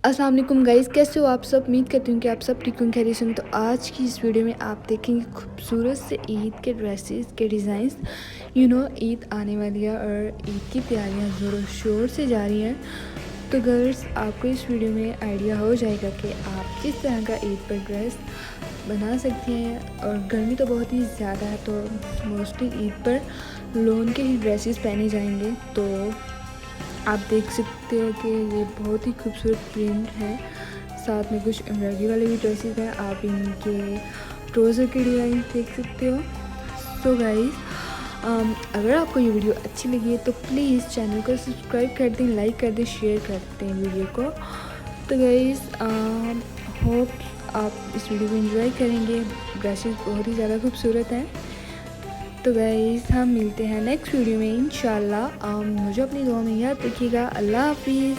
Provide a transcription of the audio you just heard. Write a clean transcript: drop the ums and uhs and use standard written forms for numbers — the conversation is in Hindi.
अस्सलाम वालेकुम गाइस, कैसे हो आप सब। उम्मीद करती हूँ कि आप सब ठीक होंगे, खैरियत से होंगे। तो आज की इस वीडियो में आप देखेंगे खूबसूरत से ईद के ड्रेसेस के डिज़ाइंस। ईद आने वाली है और ईद की तैयारियां ज़ोरों शोर से जारी हैं। तो गर्ल्स, आपको इस वीडियो में आइडिया हो जाएगा कि आप किस तरह का ईद पर ड्रेस बना सकती हैं। और गर्मी तो बहुत ही ज़्यादा है, तो मोस्टली ईद पर लोन के ही ड्रेसेस पहने जाएंगे। तो आप देख सकते हो कि ये बहुत ही खूबसूरत प्रिंट है, साथ में कुछ एम्ब्रॉयडरी वाले भी ड्रेसेस हैं। आप इनके ट्राउज़र के डिज़ाइन देख सकते हो। सो गाइस, अगर आपको ये वीडियो अच्छी लगी है तो प्लीज़ चैनल को सब्सक्राइब कर दें, लाइक कर दें, शेयर कर दें वीडियो को। तो गाइस, होप आप इस वीडियो को एंजॉय करेंगे। ड्रेसेस बहुत ही ज़्यादा खूबसूरत हैं। तो गाइस, हम मिलते हैं नेक्स्ट वीडियो में इंशाल्लाह। मुझे अपनी दुआ में याद रखिएगा। अल्लाह हाफिज़।